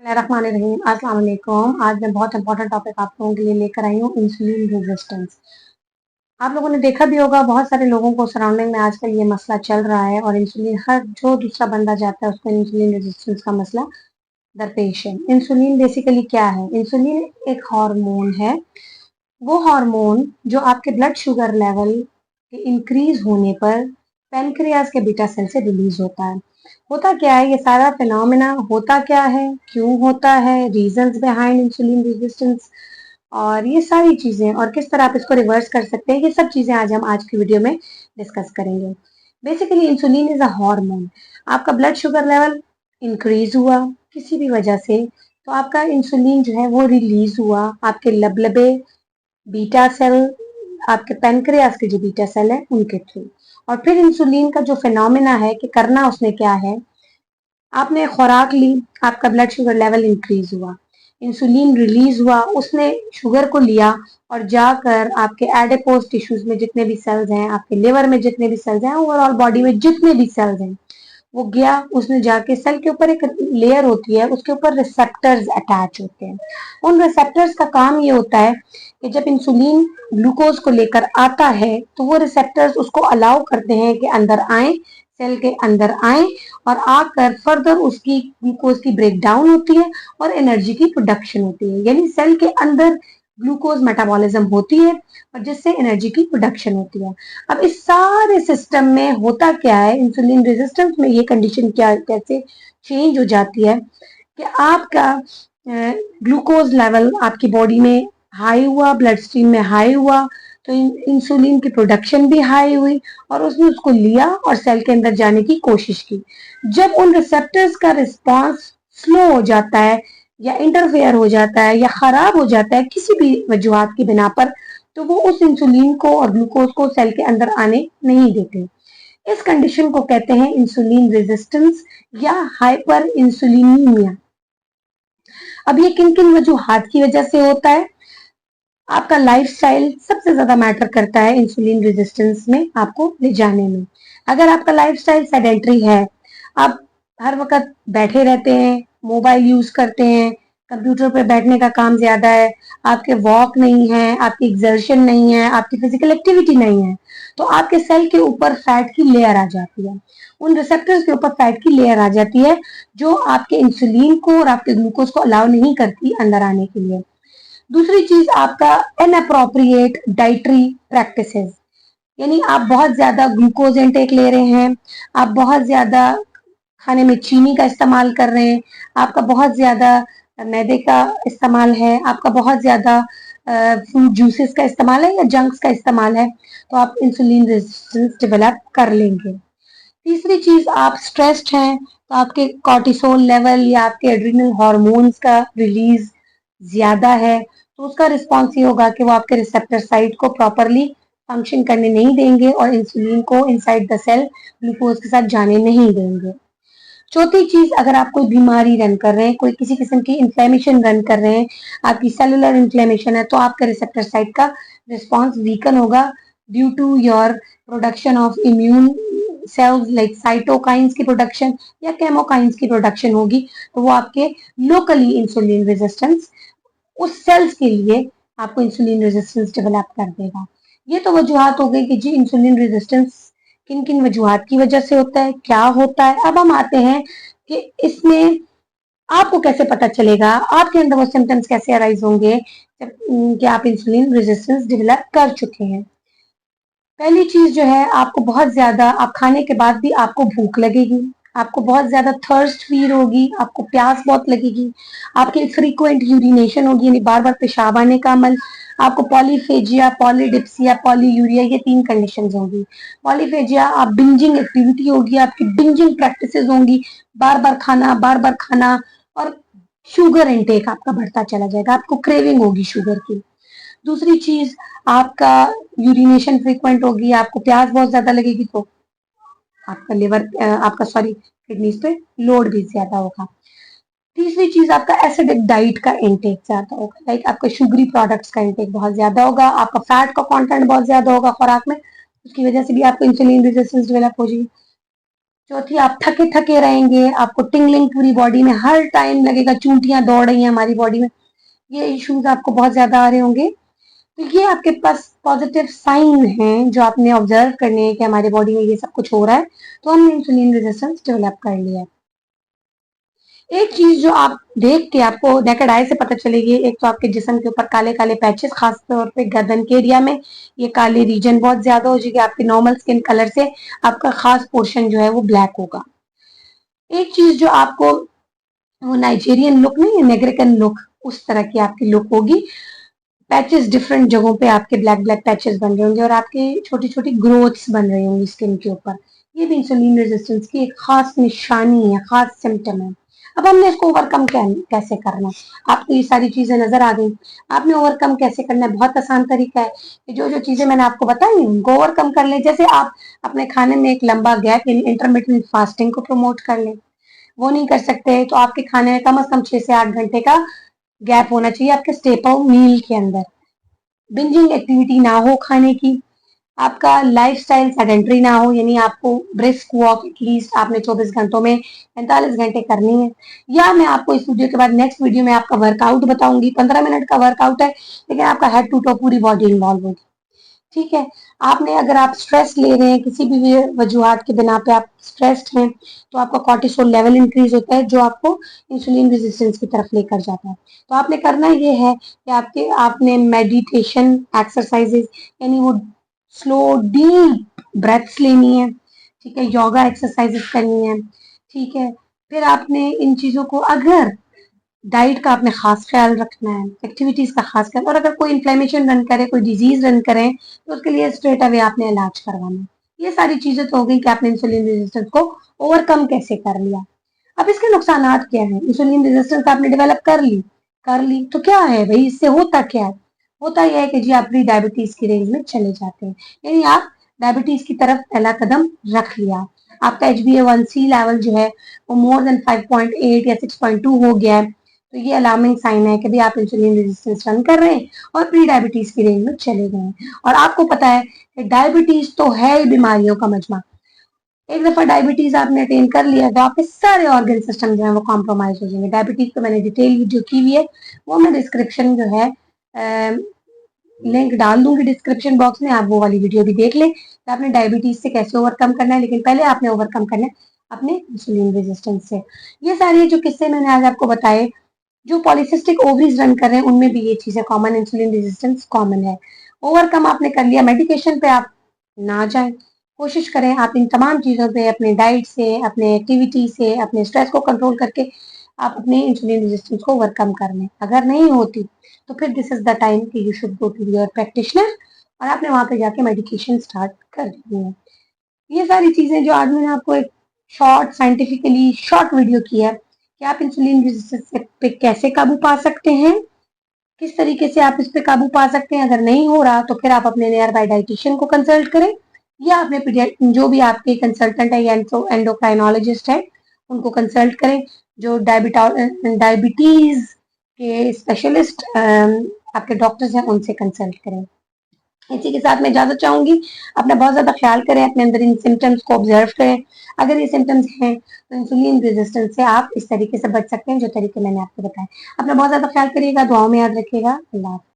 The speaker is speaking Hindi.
बिस्मिल्लाहिर्रहमानिर्रहीम। अस्सलाम वालेकुम। आज मैं बहुत इंपॉर्टेंट टॉपिक आप लोगों के लिए लेकर आई हूँ, इंसुलिन रेजिस्टेंस। आप लोगों ने देखा भी होगा, बहुत सारे लोगों को सराउंडिंग में आजकल ये मसला चल रहा है और इंसुलिन हर जो दूसरा बंदा जाता है उसको इंसुलिन रेजिस्टेंस का मसला दरपेश है। इंसुलिन बेसिकली क्या है? इंसुलिन एक हार्मोन है। वो हार्मोन जो आपके ब्लड शुगर लेवल के इंक्रीज होने पर पेनक्रियाज के बीटा सेल से रिलीज होता है। होता क्या है, ये सारा फिनोमेना होता क्या है, क्यों होता है, रीजंस बिहाइंड इंसुलिन रेजिस्टेंस और ये सारी चीजें और किस तरह आप इसको रिवर्स कर सकते हैं, ये सब चीजें आज की वीडियो में डिस्कस करेंगे। Basically insulin is a hormone. आपका ब्लड शुगर लेवल इंक्रीज हुआ किसी भी वजह से, तो आपका इंसुलिन जो है वो रिलीज हुआ आपके लबलबे बीटा सेल, आपके पेनक्रियास के जो बीटा सेल है उनके थ्रू। और फिर इंसुलिन का जो फिनोमेना है कि करना उसने क्या है, आपने खुराक ली, आपका ब्लड शुगर लेवल इंक्रीज हुआ, इंसुलिन रिलीज हुआ, उसने शुगर को लिया और जाकर आपके एडिपोज टिश्यूज में जितने भी सेल्स हैं, आपके लिवर में जितने भी सेल्स हैं, ओवरऑल बॉडी में जितने भी सेल्स हैं, वो गया, उसने जाके सेल के ऊपर एक लेयर होती है, उसके ऊपर रिसेप्टर्स अटैच होते हैं। उन रिसेप्टर्स का काम ये होता है कि जब इंसुलिन ग्लूकोज को लेकर आता है तो वो रिसेप्टर्स उसको अलाउ करते हैं कि अंदर आए, सेल के अंदर आए और आकर फर्दर उसकी ग्लूकोज की ब्रेक डाउन होती है और एनर्जी की प्रोडक्शन होती है। यानी सेल के अंदर ग्लूकोज मेटाबॉलिज्म होती है और जिससे एनर्जी की प्रोडक्शन होती है। अब इस सारे सिस्टम में होता क्या है, इंसुलिन रेजिस्टेंस में ये कंडीशन क्या कैसे चेंज हो जाती है कि आपका ग्लूकोज लेवल आपकी बॉडी में हाई हुआ, ब्लड स्ट्रीम में हाई हुआ, तो इंसुलिन की प्रोडक्शन भी हाई हुई और उसने उसको लिया और सेल के अंदर जाने की कोशिश की। जब उन रिसेप्टर्स का रिस्पांस स्लो हो जाता है या इंटरफेयर हो जाता है या खराब हो जाता है किसी भी वजूहत की बिना पर, तो वो उस इंसुलिन को और ग्लूकोज को सेल के अंदर आने नहीं देते। इस कंडीशन को कहते हैं इंसुलिन रेजिस्टेंस या हाइपर इंसुलिनीमिया। अब ये किन किन वजूहत की वजह से होता है? आपका लाइफस्टाइल सबसे ज्यादा मैटर करता है इंसुलिन रेजिस्टेंस में आपको ले जाने में। अगर आपका लाइफस्टाइल सेडेंटरी है, आप हर वक्त बैठे रहते हैं, मोबाइल यूज करते हैं, कंप्यूटर पर बैठने का काम ज्यादा है, आपके वॉक नहीं है, आपकी एक्सर्शन नहीं है, आपकी फिजिकल एक्टिविटी नहीं है, तो आपके सेल के ऊपर फैट की लेयर आ जाती है। उन रिसेप्टर्स के ऊपर फैट की लेयर आ जाती है जो आपके इंसुलिन को और आपके ग्लूकोज को अलाउ नहीं करती अंदर आने के लिए। दूसरी चीज आपका इनअप्रोप्रिएट डाइटरी प्रैक्टिसेस, यानी आप बहुत ज्यादा ग्लूकोज इनटेक ले रहे हैं, आप बहुत ज्यादा खाने में चीनी का इस्तेमाल कर रहे हैं, आपका बहुत ज्यादा मैदे का इस्तेमाल है, आपका बहुत ज्यादा फ्रूट जूसेस का इस्तेमाल है या जंक्स का इस्तेमाल है, तो आप इंसुलिन रेजिस्टेंस डेवलप कर लेंगे। तीसरी चीज, आप स्ट्रेस्ड हैं तो आपके कॉर्टिसोल लेवल या आपके एड्रिनल हार्मोन्स का रिलीज ज्यादा है, तो उसका रिस्पॉन्स ये होगा कि वो आपके रिसेप्टर साइट को प्रॉपरली फंक्शन करने नहीं देंगे और इंसुलिन को इनसाइड द सेल ग्लूकोज के साथ जाने नहीं देंगे। चौथी चीज, अगर आप कोई बीमारी रन कर रहे हैं, कोई किसी किस्म की इंफ्लेमेशन रन कर रहे हैं, आपकी सेलुलर इंफ्लेमेशन है, तो आपका रिसेप्टर साइट का रिस्पॉन्स वीकन होगा due to your production of immune cells like cytokines की प्रोडक्शन या केमोकाइंस की प्रोडक्शन होगी, तो वो आपके लोकली इंसुलिन रेजिस्टेंस उस सेल्स के लिए आपको इंसुलिन रेजिस्टेंस डेवलप कर देगा। ये तो वजूहत हो गई कि जी इंसुलिन रेजिस्टेंस किन किन वजूहत की वजह से होता है, क्या होता है। अब हम आते हैं कि इसमें आपको कैसे पता चलेगा, आपके अंदर वो सिम्टम्स कैसे अराइज होंगे जब कि आप इंसुलिन रेजिस्टेंस डेवलप कर चुके हैं। पहली चीज जो है, आपको बहुत ज्यादा, आप खाने के बाद भी आपको भूख लगेगी, आपको बहुत ज्यादा थर्स्ट फील होगी, आपको प्यास बहुत लगेगी, आपके फ्रीक्वेंट यूरिनेशन होगी यानी बार बार पेशाब आने का अमल, आपको पॉलीफेजिया, पॉलीडिप्सिया, पॉलीयूरिया, ये तीन कंडीशंस होंगी। पॉलीफेजिया, आप बिंजिंग एक्टिविटी होगी, आपकी बिंजिंग प्रैक्टिसेस होंगी, बार बार खाना और शुगर इनटेक आपका बढ़ता चला जाएगा, आपको क्रेविंग होगी शुगर की। दूसरी चीज, आपका यूरिनेशन फ्रीक्वेंट होगी, आपको प्यास बहुत ज्यादा लगेगी, तो आपका लिवर आपका सॉरी किडनीज पे लोड भी ज्यादा होगा। तीसरी चीज, आपका एसिडिक डाइट का इंटेक ज्यादा होगा, लाइक आपका शुगरी प्रोडक्ट्स का इंटेक बहुत ज्यादा होगा, आपका फैट का कंटेंट बहुत ज्यादा होगा खुराक में, उसकी वजह से भी आपको इंसुलिन रेजिस्टेंस डेवलप हो जाएगी। चौथी, आप थके थके रहेंगे, आपको टिंगलिंग पूरी बॉडी में, हर टाइम लगेगा चूंटियां दौड़ रही हैं हमारी बॉडी में, ये इश्यूज आपको बहुत ज्यादा आ रहे होंगे। तो ये आपके पास पॉजिटिव साइन हैं जो आपने ऑब्जर्व करने हैं कि हमारी बॉडी में ये सब कुछ हो रहा है, तो हमने इंसुलिन रेजिस्टेंस डेवलप कर लिया है। एक चीज जो आप देख के आपको नेकेड आई से पता चलेगी, एक तो आपके जिस्म के ऊपर काले काले पैचेस, खास तौर पे गर्दन के एरिया में ये काले रीजन बहुत ज्यादा हो जाएगी, आपके नॉर्मल स्किन कलर से आपका खास पोर्शन जो है वो ब्लैक होगा। एक चीज जो आपको वो नाइजीरियन लुक नहीं है, नेग्रिकन लुक, उस तरह की आपकी लुक होगी। पैचेस डिफरेंट जगहों पे आपके ब्लैक ब्लैक पैचेस बन रहे होंगे और आपके छोटी छोटी ग्रोथ्स बन रही होंगी स्किन के ऊपर। ये भी इंसुलिन रेजिस्टेंस की एक खास निशानी है, खास सिम्टम है। अब हमने इसको ओवरकम कैसे करना है, आपको ये सारी चीजें नजर आ गई। आपने ओवरकम कैसे करना है, बहुत आसान तरीका है कि जो जो चीजें मैंने आपको बताई उनको ओवरकम कर ले। जैसे आप अपने खाने में एक लंबा गैप, इंटरमिटेंट फास्टिंग को प्रमोट कर लें, वो नहीं कर सकते तो आपके खाने में कम से कम 6 से 8 घंटे का गैप होना चाहिए आपके स्टेपल मील के अंदर। बिंजिंग एक्टिविटी ना हो खाने की, आपका लाइफस्टाइल सेडेंटरी ना हो, यानी आपको ब्रिस्क वॉक एटलीस्ट आपने 24 घंटों में 45 घंटे करनी है। या मैं आपको इस वीडियो के बाद नेक्स्ट वीडियो में आपका वर्कआउट बताऊंगी, 15 मिनट का वर्कआउट है लेकिन आपका हेड टू टो पूरी बॉडी इन्वॉल्व होगी। ठीक है, आपने अगर आप स्ट्रेस ले रहे हैं, किसी भी वजूहत के बिना पे आप स्ट्रेस्ड हैं, तो आपका कॉर्टिसोल लेवल इंक्रीज होता है जो आपको इंसुलिन रेजिस्टेंस की तरफ लेकर जाता है। तो आपने करना ये है कि आपने मेडिटेशन एक्सरसाइजेज, यानी वो स्लो डीप ब्रेथ्स लेनी है, ठीक है, योगा एक्सरसाइजेस करनी है, ठीक है। फिर आपने इन चीजों को, अगर डाइट का आपने खास ख्याल रखना है, एक्टिविटीज का खास ख्याल, और अगर कोई इन्फ्लेमेशन रन करे, कोई डिजीज रन करे, तो उसके लिए स्ट्रेट अवे आपने इलाज करवाना है। ये सारी चीजें तो हो गई कि आपने इंसुलिन रेजिस्टेंस को ओवरकम कैसे कर लिया। अब इसके नुकसानात क्या है, इंसुलिन रेजिस्टेंस आपने डेवलप कर ली तो क्या है भाई, इससे होता क्या है? होता यह है कि जी आप प्री डायबिटीज की रेंज में चले जाते हैं, यानी आप डायबिटीज की तरफ पहला कदम रख लिया। आपका HbA1c लेवल जो है वो मोर देन 5.8 या 6.2 हो गया है, तो ये अलार्मिंग साइन है कि भी आप इंसुलिन रेजिस्टेंस रन कर रहे हैं और प्री डायबिटीज की रेंज में चले गए हैं। और आपको पता है कि डायबिटीज तो है ही बीमारियों का मजमा। एक दफा डायबिटीज आपने अटेन कर लिया तो आपके सारे ऑर्गन सिस्टम जो है वो कॉम्प्रोमाइज हो जाएंगे। डायबिटीज तो मैंने डिटेल वीडियो की हुई है, वो मैं डिस्क्रिप्शन जो है लिंक डाल दूंगी डिस्क्रिप्शन बॉक्स में, आप वो वाली वीडियो भी देख लें कि आपने डायबिटीज से कैसे ओवरकम करना है। लेकिन पहले आपने ओवरकम करना है अपने इंसुलिन रेजिस्टेंस से। ये सारे जो किस्से मैंने आज आपको बताए, जो पॉलिसिस्टिक ओवरीज रन कर रहे हैं उनमें भी ये चीजें कॉमन, इंसुलिन रेजिस्टेंस कॉमन है। ओवरकम आपने कर लिया, मेडिकेशन पे आप ना जाएं, कोशिश करें आप इन तमाम चीजों पे, अपने डाइट से, अपने एक्टिविटी से, अपने स्ट्रेस को कंट्रोल करके आप अपने इंसुलिन रेजिस्टेंस को ओवरकम कर लें। अगर नहीं होती तो फिर दिस इज द टाइम कि you should go to your practitioner और आपने वहां पे जाके मेडिकेशन स्टार्ट कर दी है। ये सारी चीजें जो आज मैंने आपको एक शॉर्ट साइंटिफिकली शॉर्ट वीडियो की है कि आप इंसुलिन रेजिस्टेंस पे कैसे काबू पा सकते हैं, किस तरीके से आप इस पे काबू पा सकते हैं। अगर नहीं हो रहा तो फिर आप अपने नियर बाय डाइटिशियन को कंसल्ट करें या अपने जो भी आपके कंसल्टेंट है या एंडोक्राइनोलॉजिस्ट है उनको कंसल्ट करें, जो डायबिटीज के स्पेशलिस्ट आपके डॉक्टर्स हैं उनसे कंसल्ट करें। इसी के साथ मैं इजाजत चाहूंगी, अपना बहुत ज्यादा ख्याल करें, अपने अंदर इन सिम्टम्स को ऑब्जर्व करें। अगर ये सिम्टम्स हैं तो इंसुलिन रेजिस्टेंस से आप इस तरीके से बच सकते हैं जो तरीके मैंने आपको बताए। अपना बहुत ज्यादा ख्याल करिएगा, दुआओं में याद रखिएगा। अल्लाह।